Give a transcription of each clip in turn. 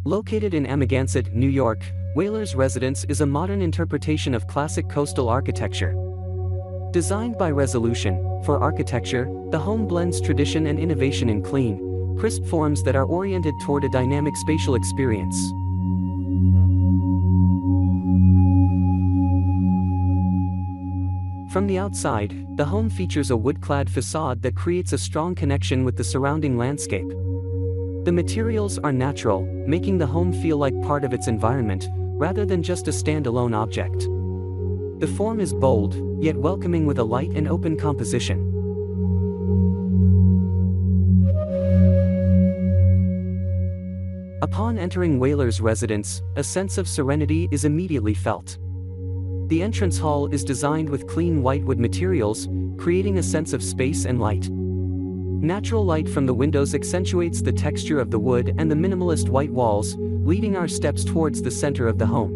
Located in Amagansett, New York, Whalers Residence is a modern interpretation of classic coastal architecture. Designed by Resolution, for architecture, the home blends tradition and innovation in clean, crisp forms that are oriented toward a dynamic spatial experience. From the outside, the home features a wood-clad facade that creates a strong connection with the surrounding landscape. The materials are natural, making the home feel like part of its environment, rather than just a standalone object. The form is bold, yet welcoming with a light and open composition. Upon entering Whalers Residence, a sense of serenity is immediately felt. The entrance hall is designed with clean whitewood materials, creating a sense of space and light. Natural light from the windows accentuates the texture of the wood and the minimalist white walls, leading our steps towards the center of the home.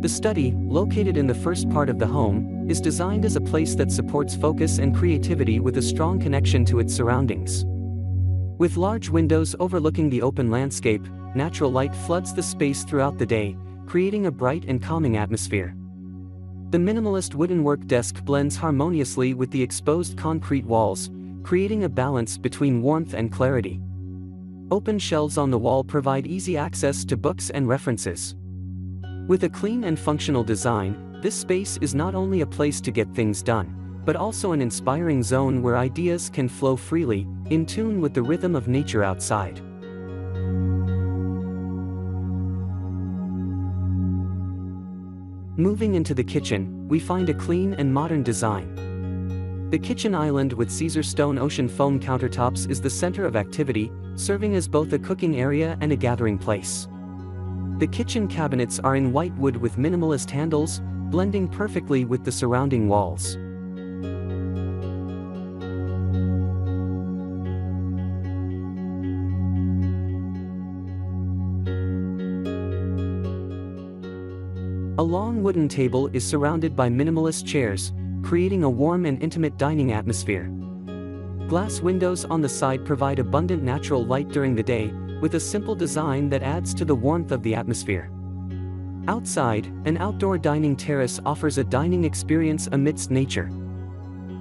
The study, located in the first part of the home, is designed as a place that supports focus and creativity with a strong connection to its surroundings. With large windows overlooking the open landscape, natural light floods the space throughout the day, creating a bright and calming atmosphere. The minimalist wooden work desk blends harmoniously with the exposed concrete walls, creating a balance between warmth and clarity. Open shelves on the wall provide easy access to books and references. With a clean and functional design, this space is not only a place to get things done, but also an inspiring zone where ideas can flow freely, in tune with the rhythm of nature outside. Moving into the kitchen, we find a clean and modern design. The kitchen island with Caesar stone ocean foam countertops is the center of activity, serving as both a cooking area and a gathering place. The kitchen cabinets are in white wood with minimalist handles, blending perfectly with the surrounding walls. A long wooden table is surrounded by minimalist chairs, creating a warm and intimate dining atmosphere. Glass windows on the side provide abundant natural light during the day, with a simple design that adds to the warmth of the atmosphere. Outside, an outdoor dining terrace offers a dining experience amidst nature.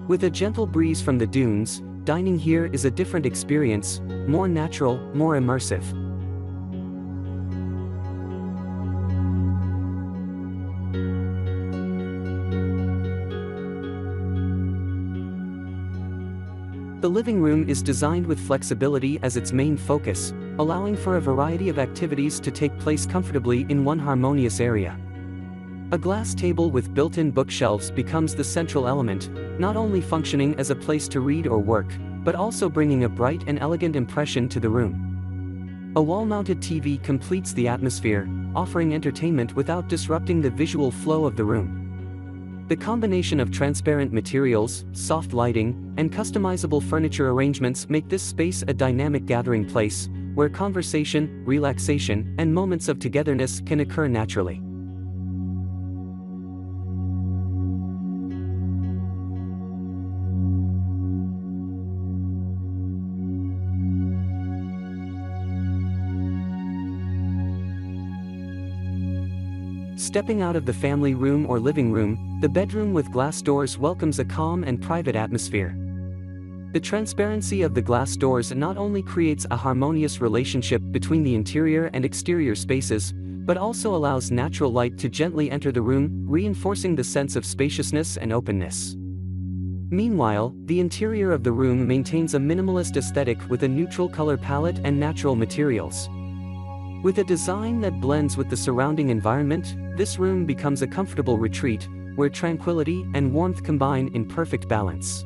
With a gentle breeze from the dunes, dining here is a different experience, more natural, more immersive. The living room is designed with flexibility as its main focus, allowing for a variety of activities to take place comfortably in one harmonious area. A glass table with built-in bookshelves becomes the central element, not only functioning as a place to read or work, but also bringing a bright and elegant impression to the room. A wall-mounted TV completes the atmosphere, offering entertainment without disrupting the visual flow of the room. The combination of transparent materials, soft lighting, and customizable furniture arrangements make this space a dynamic gathering place, where conversation, relaxation, and moments of togetherness can occur naturally. Stepping out of the family room or living room, the bedroom with glass doors welcomes a calm and private atmosphere. The transparency of the glass doors not only creates a harmonious relationship between the interior and exterior spaces, but also allows natural light to gently enter the room, reinforcing the sense of spaciousness and openness. Meanwhile, the interior of the room maintains a minimalist aesthetic with a neutral color palette and natural materials. With a design that blends with the surrounding environment, this room becomes a comfortable retreat, where tranquility and warmth combine in perfect balance.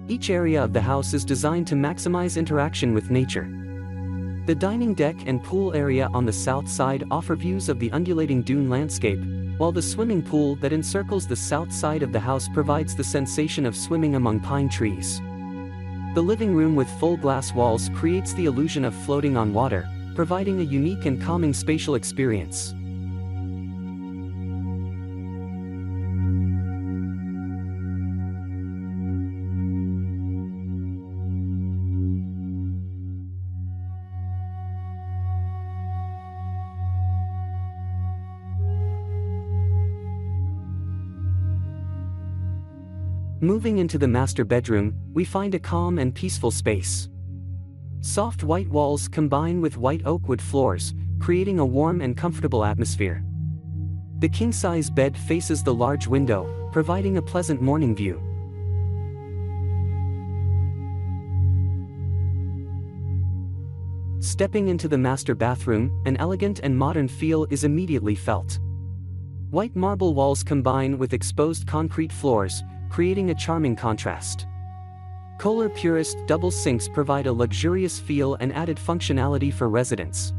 Each area of the house is designed to maximize interaction with nature. The dining deck and pool area on the south side offer views of the undulating dune landscape, while the swimming pool that encircles the south side of the house provides the sensation of swimming among pine trees. The living room with full glass walls creates the illusion of floating on water, providing a unique and calming spatial experience. Moving into the master bedroom, we find a calm and peaceful space. Soft white walls combine with white oak wood floors, creating a warm and comfortable atmosphere. The king-size bed faces the large window, providing a pleasant morning view. Stepping into the master bathroom, an elegant and modern feel is immediately felt. White marble walls combine with exposed concrete floors, creating a charming contrast. Kohler Purist double sinks provide a luxurious feel and added functionality for residents.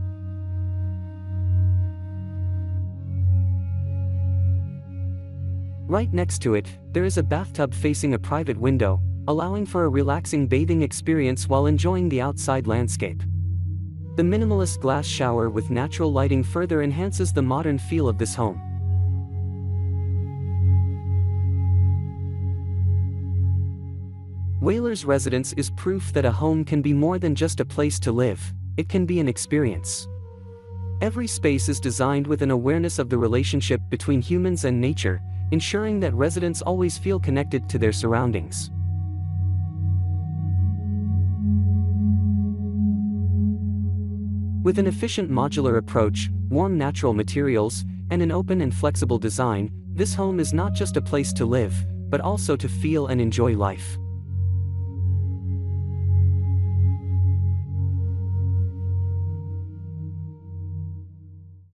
Right next to it, there is a bathtub facing a private window, allowing for a relaxing bathing experience while enjoying the outside landscape. The minimalist glass shower with natural lighting further enhances the modern feel of this home. Whalers Residence is proof that a home can be more than just a place to live, it can be an experience. Every space is designed with an awareness of the relationship between humans and nature, ensuring that residents always feel connected to their surroundings. With an efficient modular approach, warm natural materials, and an open and flexible design, this home is not just a place to live, but also to feel and enjoy life.